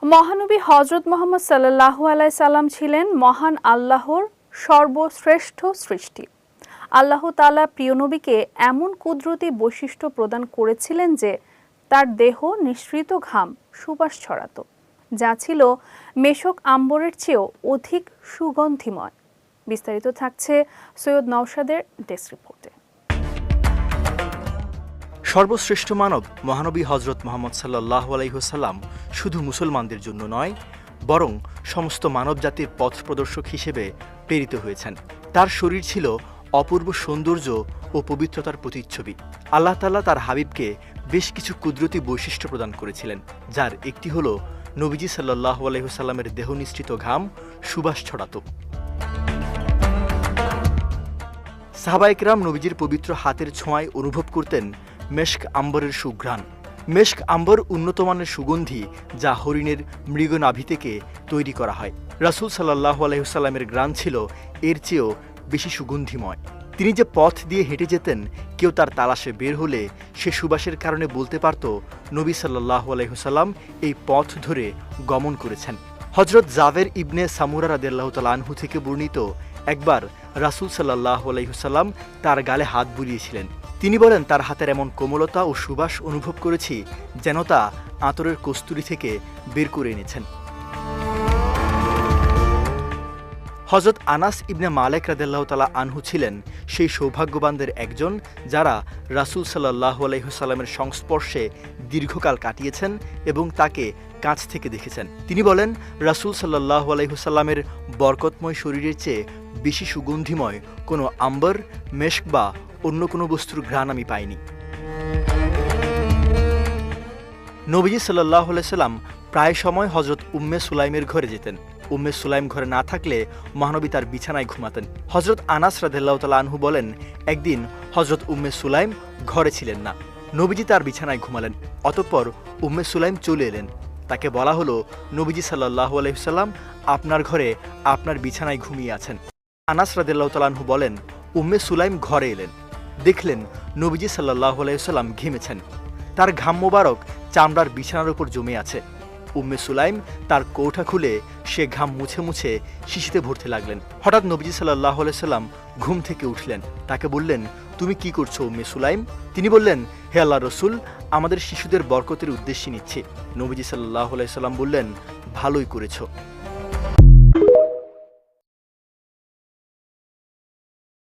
মহানবী হযরত মুহাম্মদ সাল্লাল্লাহু আলাইহি সাল্লাম ছিলেন মহান আল্লাহর সর্বশ্রেষ্ঠ সৃষ্টি। আল্লাহ তাআলা প্রিয় নবীকে এমন কুদরতি বৈশিষ্ট্য প্রদান করেছিলেন যে তার দেহ নিঃসৃত ঘাম সুবাস ছড়াতো, যা ছিল মেশক আম্বরের চেয়েও অধিক সুগন্ধিময়। বিস্তারিত থাকছে সৈয়দ নওশাদের ডেস্ক রিপোর্টে। সর্বশ্রেষ্ঠ মানব মহানবী হযরত মুহাম্মদ সাল্লাল্লাহু আলাইহি ওয়াসাল্লাম শুধু মুসলমানদের জন্য নয়, বরং সমস্ত মানব জাতির পথ প্রদর্শক হিসেবে প্রেরিত হয়েছেন। তার শরীর ছিল অপূর্ব সৌন্দর্য ও পবিত্রতার প্রতিচ্ছবি। আল্লাহ তাআলা তার হাবিবকে বেশ কিছু কুদরতি বৈশিষ্ট্য প্রদান করেছিলেন, যার একটি হলো নবীজি সাল্লাল্লাহু আলাইহি ওয়াসাল্লামের দেহ নিঃসৃত ঘাম সুবাস ছড়াতো। সাহাবায়ে কেরাম নবীজির পবিত্র হাতের ছোঁয়ায় অনুভব করতেন মেশক আম্বরের সুঘ্রাণ। মেশক আম্বর উন্নতমানের সুগন্ধি, যা হরিণের মৃগনাভি থেকে তৈরি করা হয়। রাসূল সাল্লাল্লাহু আলাইহি ওয়াসাল্লামের ঘ্রাণ ছিল এর চেয়েও বেশি সুগন্ধিময়। তিনি যে পথ দিয়ে হেঁটে যেতেন, কেউ তার তালাশে বের হলে সে সুবাসের কারণে বলতে পারত নবী সাল্লাল্লাহু আলাইহি ওয়াসাল্লাম এই পথ ধরে গমন করেছেন। হযরত জাবের ইবনে সামুরা রাদিয়াল্লাহু তাআলা আনহু থেকে বর্ণিত, একবার রাসূল সাল্লাল্লাহু আলাইহি ওয়াসাল্লাম তার গালে হাত বুলিয়েছিলেন। তিনি বলেন, তার হাতের এমন কোমলতা ও সুবাস অনুভব করেছি যেন তা আতরের কস্তুরী থেকে বের করে এনেছেন। হযরত আনাস ইবনে মালিক রাদিয়াল্লাহু তাআলা আনহু ছিলেন সেই সৌভাগ্যবানদের একজন যারা রাসূল সাল্লাল্লাহু আলাইহি ওয়াসাল্লামের সংস্পর্শে দীর্ঘকাল কাটিয়েছেন এবং তাকে কাছ থেকে দেখেছেন। তিনি বলেন, রাসূল সাল্লাল্লাহু আলাইহি ওয়াসাল্লামের বরকতময় শরীরের চেয়ে বেশি সুগন্ধিময় কোনো আম্বর, মেশক বা অন্য কোনো বস্তুর ঘ্রাণ আমি পাইনি। নবীজি সাল্লাল্লাহু আলাইহি ওয়াসাল্লাম প্রায় সময় হযরত উম্মে সুলাইমের ঘরে যেতেন। উম্মে সুলাইম ঘরে না থাকলে মহানবী তার বিছানায় ঘুমাতেন। হযরত আনাস রাদিয়াল্লাহু তাআলা আনহু বলেন, একদিন হযরত উম্মে সুলাইম ঘরে ছিলেন না। নবীজি তার বিছানায় ঘুমালেন। অতঃপর উম্মে সুলাইম চলে এলেন। তাকে বলা হলো, নবীজি সাল্লাল্লাহু আলাইহি ওয়াসাল্লাম আপনার ঘরে আপনার বিছানায় ঘুমিয়ে আছেন। আনাস রাদিয়াল্লাহু তাআলা আনহু বলেন, উম্মে সুলাইম ঘরে এলেন, দেখলেন নবীজি সাল্লাল্লাহু আলাইহি ওয়াসাল্লাম ঘেমেছেন। তার ঘাম মোবারক চামড়ার বিছানার উপর জমে আছে। উম্মে সুলাইম তার কৌটা খুলে সে ঘাম মুছে মুছে শিশিতে ভরতে লাগলেন। হঠাৎ নবীজি সাল্লাল্লাহু আলাইহি ওয়াসাল্লাম ঘুম থেকে উঠলেন। তাকে বললেন, তুমি কি করছো উম্মে সুলাইম? তিনি বললেন, হে আল্লাহর রাসূল, আমাদের শিশুদের বরকতের উদ্দেশ্যে নিচ্ছি। নবীজি সাল্লাল্লাহু আলাইহি ওয়াসাল্লাম বললেন, ভালোই করেছো।